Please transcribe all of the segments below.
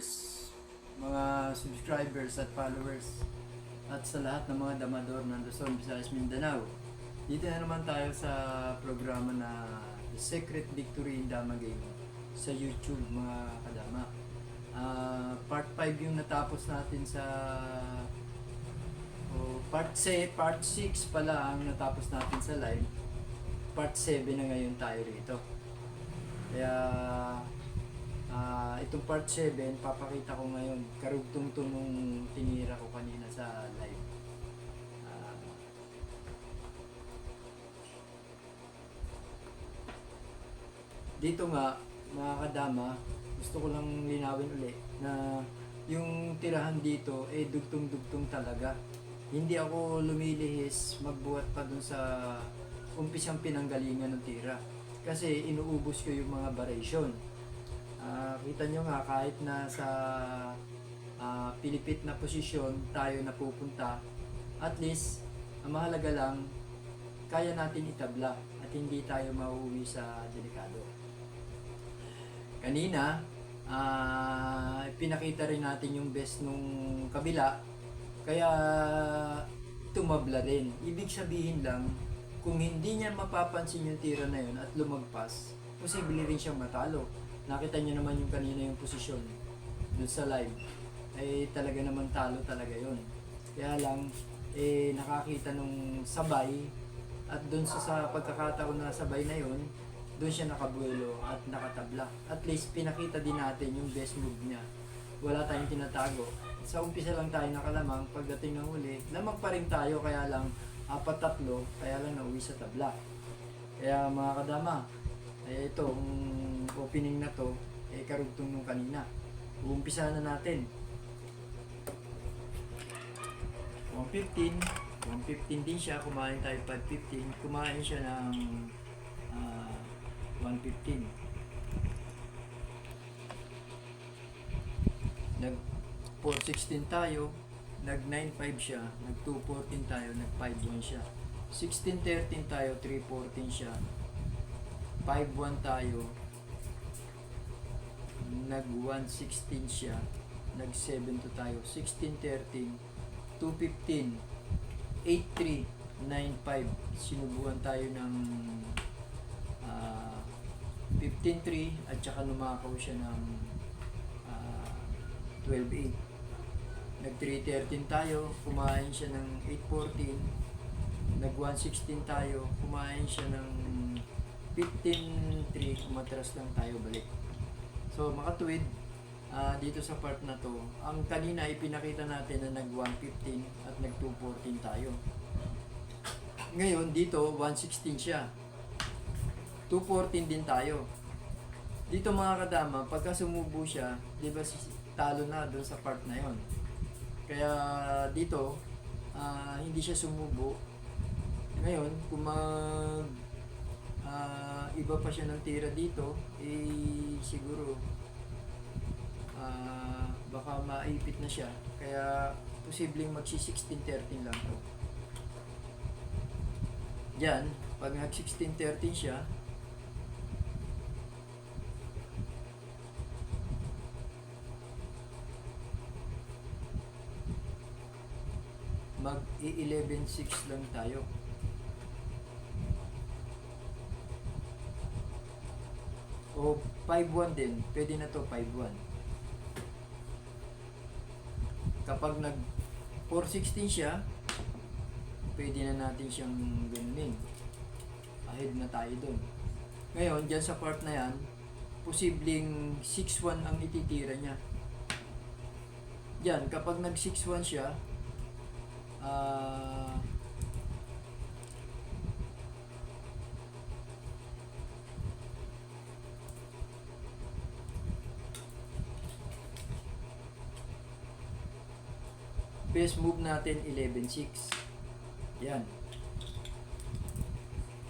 viewers, mga subscribers at followers, at sa lahat ng mga damador ng Luzon, Visayas, Mindanao. Dito na naman tayo sa programa na The Secret Victory in Dama Game sa YouTube, mga kadama. Part 5 yung natapos natin sa part 6 pala ang natapos natin sa live. Part 7 na ngayon tayo rito. Kaya itong part 7 papakita ko ngayon karugtong to nung tinira ko kanina sa live. Dito nga mga kadama, gusto ko lang linawin uli na yung tirahan dito dugtong-dugtong talaga. Hindi ako lumilihis magbuhat pa dun sa umpisang pinanggalingan ng tira kasi inuubos ko yung mga variation. Kita nyo nga kahit na sa pilipit na posisyon tayo napupunta, at least ang mahalaga lang kaya natin itabla at hindi tayo mauuwi sa delikado. Kanina pinakita rin natin yung best nung kabila, kaya tumabla rin. Ibig sabihin lang, kung hindi niya mapapansin yung tira na yun at lumagpas, posible rin siyang matalo. Nakita niyo naman yung kanina yung posisyon dun sa live, ay talaga naman talo talaga yun. Kaya lang nakakita nung sabay, at dun sa pagkakataon na sabay na yun, doon siya nakabuelo at nakatabla. At least pinakita din natin yung best move niya. Wala tayong tinatago. Sa umpisa lang tayo nakalamang, pagdating ng huli, lamang pa rin tayo, kaya lang 4-3, kaya lang nauwi sa tabla. Kaya mga kadama, ito, ang opening na to, karugtong nung kanina. Uumpisa na natin. 115 din siya, kumain tayo 515, kumain siya ng 115. Nag 416 tayo, nag 95 siya, nag 214 tayo, nag 51 siya. 1613 tayo, 314 siya. 51 tayo, nag 116 siya, nag 72 tayo. 1613, 215, 83, 95. Sinubukan tayo ng 15-3 at saka numakaw siya ng 12-8. Nag 313 tayo, kumain siya ng 814. Nag 116 tayo, kumain siya ng 15-3, umatras lang tayo balik. So makatuwid, dito sa part na to, ang kanina ipinakita natin na nag 115 at nag 214 tayo. Ngayon dito 116 siya, 214 din tayo. Dito mga kadama, pagka sumubo siya, di ba talo na doon sa part na yon. Kaya dito, hindi siya sumubo. Ngayon, kung iba pa siya ng tira dito, siguro baka maipit na siya. Kaya posibleng magsi-16-13 lang to. Diyan, pag nag-16-13 siya, mag-11-6 lang tayo. O 5-1 din, pwede na to 5-1. Kapag nag 4-16 siya, pwede na natin siyang ganunin. Ahead na tayo dun. Ngayon, dyan sa part na yan, posibleng 6-1 ang ititira niya. Dyan, kapag nag 6-1 siya, best move natin 11-6. Yan.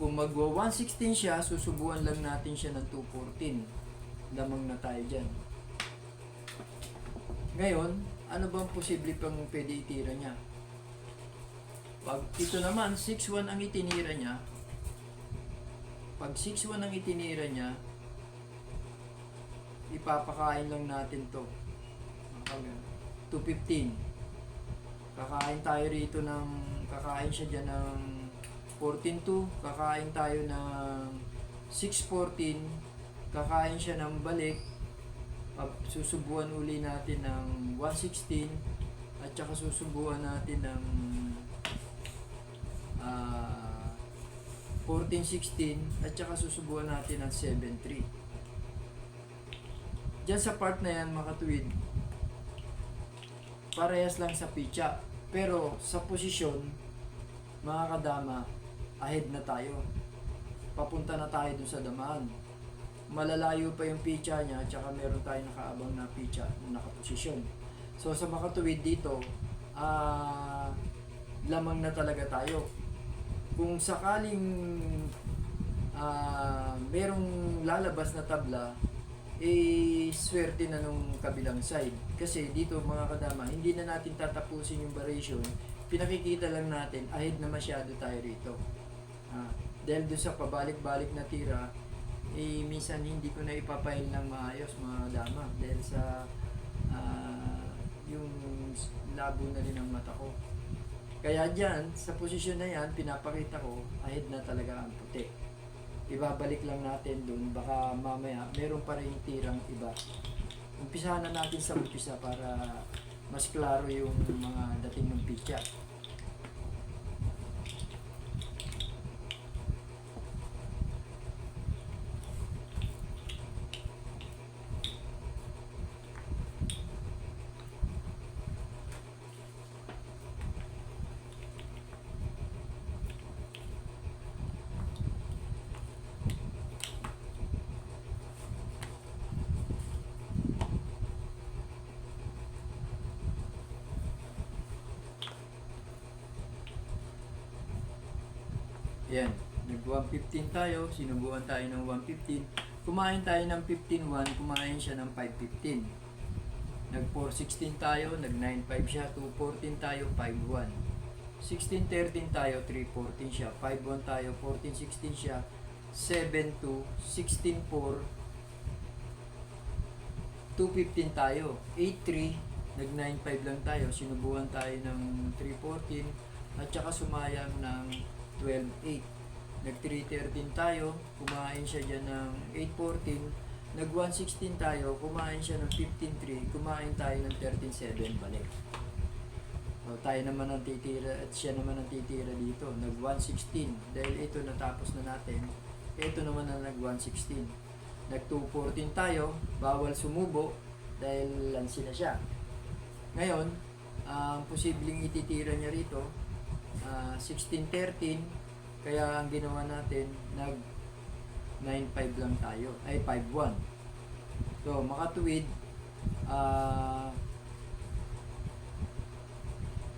Kung magwa 116 siya, susubuan lang natin siya ng 214. Lamang na tayo dyan. Ngayon, ano bang posible pang pwede itira niya? Pag ito naman, 6-1 ang itinira niya, pag 6-1 ang itinira niya, ipapakain lang natin to 215. Kakain tayo rito ng, kakain siya dyan ng 14.2, kakain tayo ng 6.14, kakain siya ng balik, susubuan uli natin ng 1.16, at saka susubuan natin ng 14.16, at saka susubuan natin ng 7.3. Diyan sa part na yan, mga katuwid, parehas lang sa pitcha. Pero sa posisyon, mga kadama, ahead na tayo. Papunta na tayo dun sa damaan. Malalayo pa yung pitcha niya, tsaka meron tayong nakaabang na pitcha na nakaposisyon. So sa makatuwid dito, lamang na talaga tayo. Kung sakaling merong lalabas na tabla, swerte na nung kabilang side. Kasi dito mga kadama, hindi na natin tatapusin yung variation. Pinakikita lang natin, ahead na masyado tayo rito. Dahil doon sa pabalik-balik na tira, minsan hindi ko na ipapail ng maayos mga kadama. Dahil sa yung labo na rin ang mata ko. Kaya dyan, sa posisyon na yan, pinapakita ko, ahead na talaga ang puti. Ibabalik lang natin dun, baka mamaya meron pa rin tirang iba. Umpisahan na natin sa umpisa para mas klaro yung mga dating ng pitcha. Yan, nag-115 tayo, sinubuan tayo ng 115. Kumain tayo ng 15.1, kumain siya ng 5.15. Nag-4.16 tayo, nag-9.5 siya, 2.14 tayo, 5.1. 16.13 tayo, 3.14 siya, 5.1 tayo, 14.16 siya, 7.2, 16.4, 2.15 tayo, 8.3, nag-9.5 lang tayo, sinubuan tayo ng 3.14, at saka sumayang ng 12.8. Nag-3.13 tayo, kumain siya dyan ng 8.14. Nag-1.16 tayo, kumain siya ng 15.3. Kumain tayo ng 13.7 balik. O, tayo naman ang titira at siya naman ang titira dito. Nag-1.16. Dahil ito natapos na natin. Ito naman ang nag-1.16. Nag-2.14 tayo, bawal sumubo dahil lansi na siya. Ngayon, ang posibleng ititira niya rito 16.13, kaya ang ginawa natin nag 9.5 lang tayo, ay 5.1. So makatuwid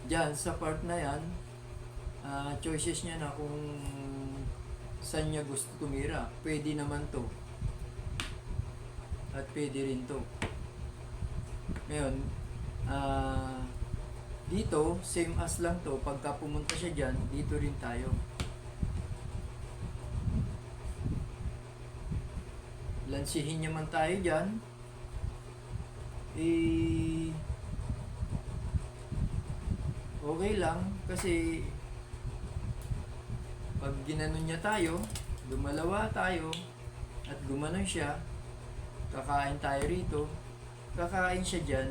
dyan sa part na yan, choices niya na kung saan niya gusto tumira. Pwede naman to at pwede rin to. Ngayon dito, same as lang to. Pagka pumunta siya dyan, dito rin tayo. Lansihin niya man tayo dyan. Okay lang. Kasi pag ginanon niya tayo, lumalawa tayo, at gumanon siya, kakain tayo rito, kakain siya dyan.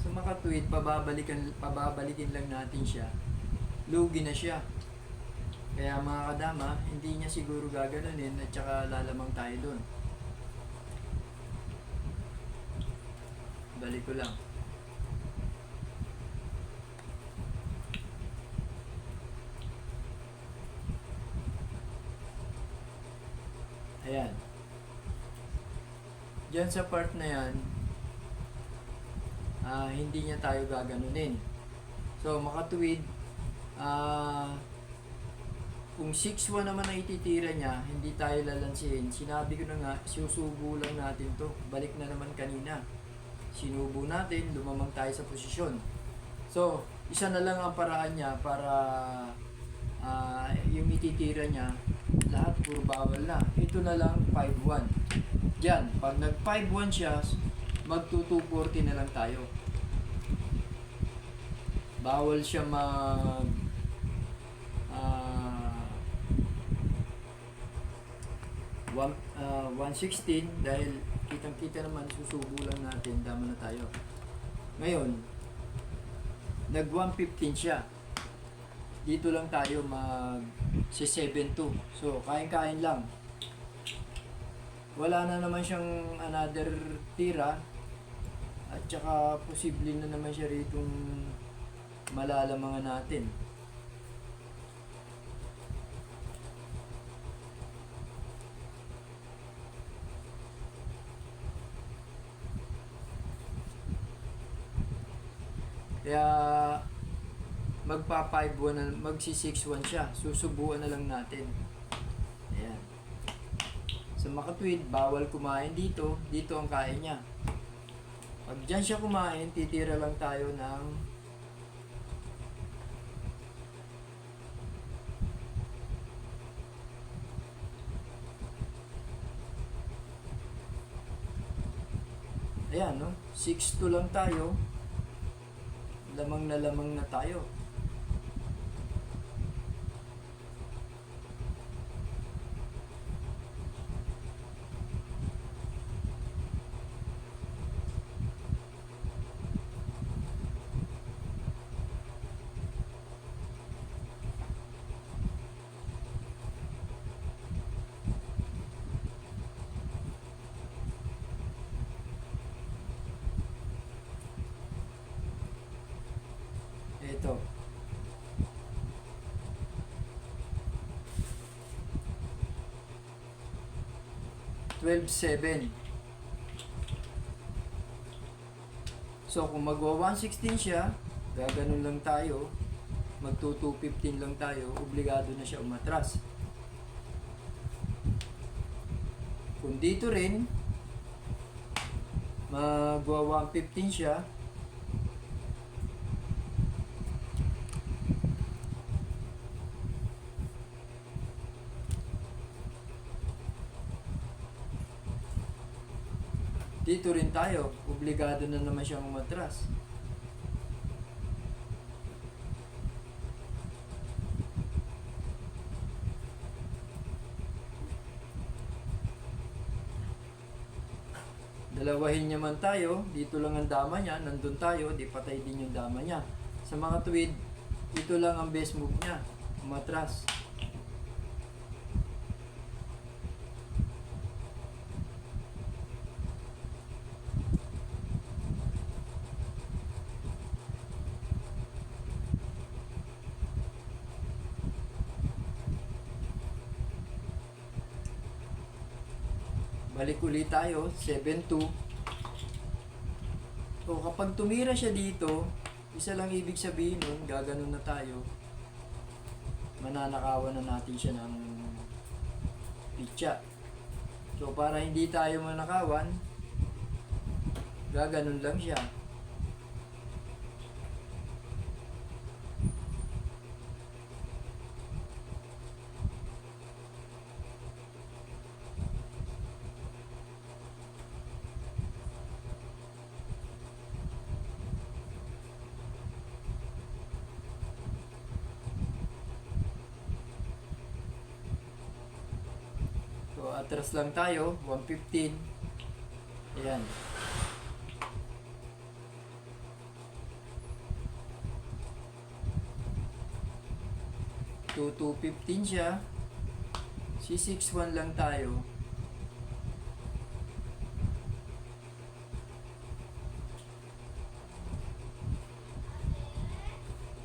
So makatuwid, pababalikin lang natin siya. Lugi na siya. Kaya mga kadama, hindi niya siguro gaganunin at saka lalamang tayo dun. Balik ko lang. Ayan. Diyan sa part na yan, hindi niya tayo gaganunin. So makatuwid, kung 6-1 naman ang ititira niya, hindi tayo lalansihin. Sinabi ko na nga, susubo lang natin to. Balik na naman kanina. Sinubo natin, lumamang tayo sa posisyon. So, isa na lang ang paraan niya para yung ititira niya, lahat puro bawal na. Ito na lang, 5-1. Diyan, pag nag 5-1 siya, mag 2-2-40 na lang tayo. bawal siya mag ah, 116 dahil kitang-kita naman susubo lang natin, tama na tayo. Ngayon, nag 115 siya. Dito lang tayo mag 72. So, kain-kain lang. Wala na naman siyang another tira at saka posible na naman siya ritong malalamangan natin. Kaya magpa 5-1 na, magsi 6-1 siya. Susubuan na lang natin. Ayan. Sa makatwid, bawal kumain dito. Dito ang kain niya. Pag dyan siya kumain, titira lang tayo ng ayan, no? 6-2 lang tayo. Lamang na tayo. Ito. $12.7. So, kung magwa 116 siya, gaganon lang tayo, magto 215 lang tayo, obligado na siya umatras. Kung dito rin, magwa 115 siya, dito rin tayo, obligado na naman siyang umatras. Dalawahin niya man tayo, dito lang ang dama niya, nandun tayo, di patay din yung dama niya. Sa mga tuwid, ito lang ang best move niya, umatras. Balik ulit tayo, 7-2. So, kapag tumira siya dito, isa lang ibig sabihin nun, gaganon na tayo. Mananakawan na natin siya ng pitsa. So, para hindi tayo manakawan, gaganon lang siya. So, atras lang tayo, 115. Ayan. To 215 siya. Si 61 lang tayo.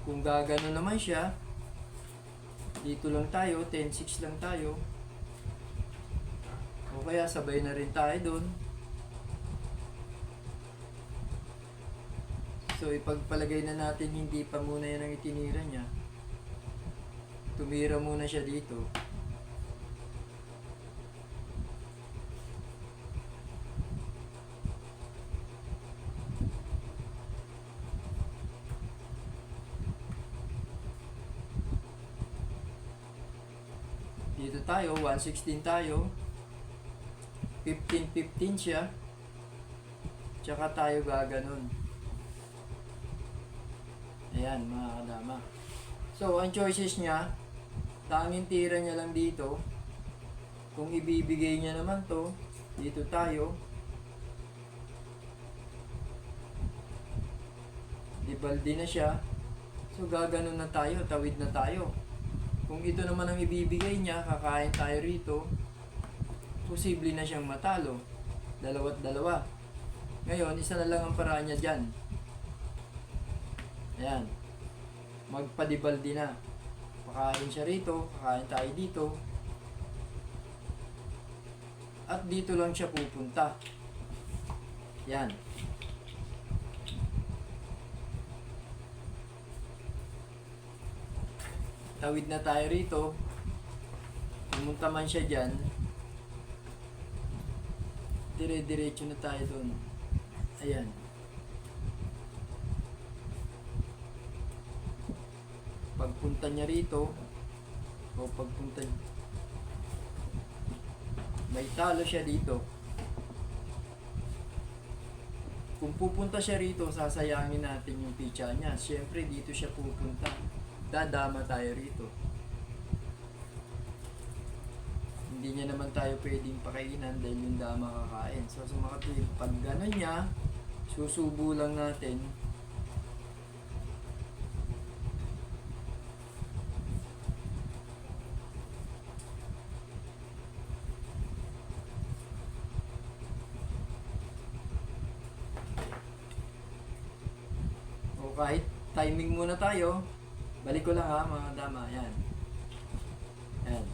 Kung gagano naman siya, dito lang tayo, 10-6 lang tayo. O kaya sabay na rin tayo dun. So ipagpalagay na natin hindi pa muna yan ang itinira niya. Tumira muna siya dito. Dito tayo, 116 tayo. 15-15 siya. Tsaka tayo gaganon. Ayan, mga kadama. So, ang choices niya, tanging tira niya lang dito. Kung ibibigay niya naman to, dito tayo. Di balde na siya. So, gaganon na tayo, tawid na tayo. Kung ito naman ang ibibigay niya, kakain tayo rito, posible na siyang matalo. Dalawa't dalawa. Ngayon, isa na lang ang paraan niya dyan. Ayan. Magpadibaldi na. Pakain siya rito, kakain tayo dito. At dito lang siya pupunta. Yan. Tawid na tayo rito. Pumunta man siya dyan. Dire-diretso na tayo doon. Ayan. Pagpunta niya rito, o pagpunta niya, may talo siya dito. Kung pupunta siya rito, sasayangin natin yung pitcha niya. Siyempre, dito siya pupunta. Dadama tayo rito. Hindi niya naman tayo pwedeng pakainan dahil yung dama kakain. So, sa mga kapatid, pag gano'n niya, susubo lang natin. O kahit timing muna tayo, balik ko lang ha mga dama. Yan. Yan.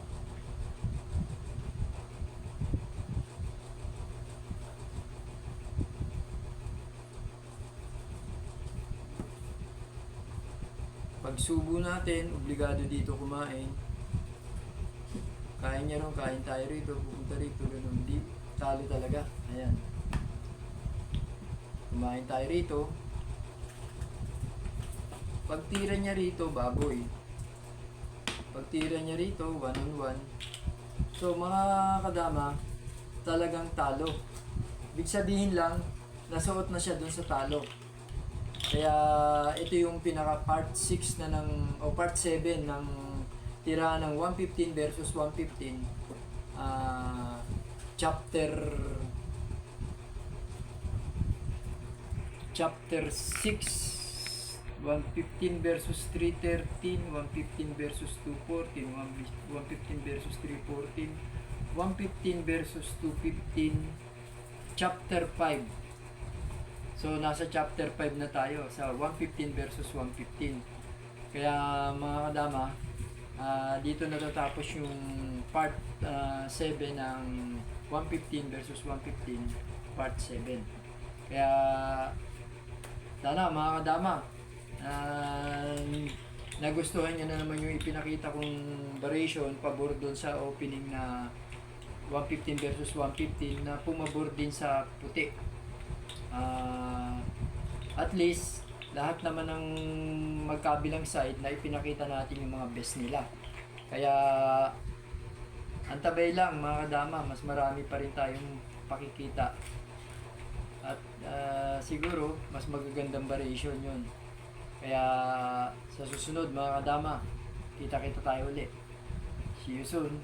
Pag subo natin, obligado dito kumain. Kain niya ron, kain tayo rito, pupunta rito, ganun. Di, talo talaga. Ayan. Kumain tayo rito. Pag tira niya rito, baboy. Pag tira niya rito, 1-on-1. So, mga kadama, talagang talo. Ibig sabihin lang, nasuot na siya dun sa talo. Kaya ito yung pinaka part 6 na ng o part 7 ng tira ng 115 versus 115 chapter 6 115 versus 313 115 versus 214 115 versus 314 115 versus 215 chapter 5. So, nasa chapter 5 na tayo sa 115 versus 115. Kaya, mga kadama, dito natatapos yung part 7 ng 115 versus 115, part 7. Kaya, sana mga kadama, nagustuhan nyo na naman yung ipinakita kong variation pabor doon sa opening na 115 versus 115 na pumabor din sa puti. At least lahat naman ng magkabilang side na ipinakita natin yung mga best nila. Kaya antabay lang mga kadama, mas marami pa rin tayong pakikita. At siguro mas magagandang variation yun. Kaya sa susunod mga kadama, kita-kita tayo ulit. See you soon.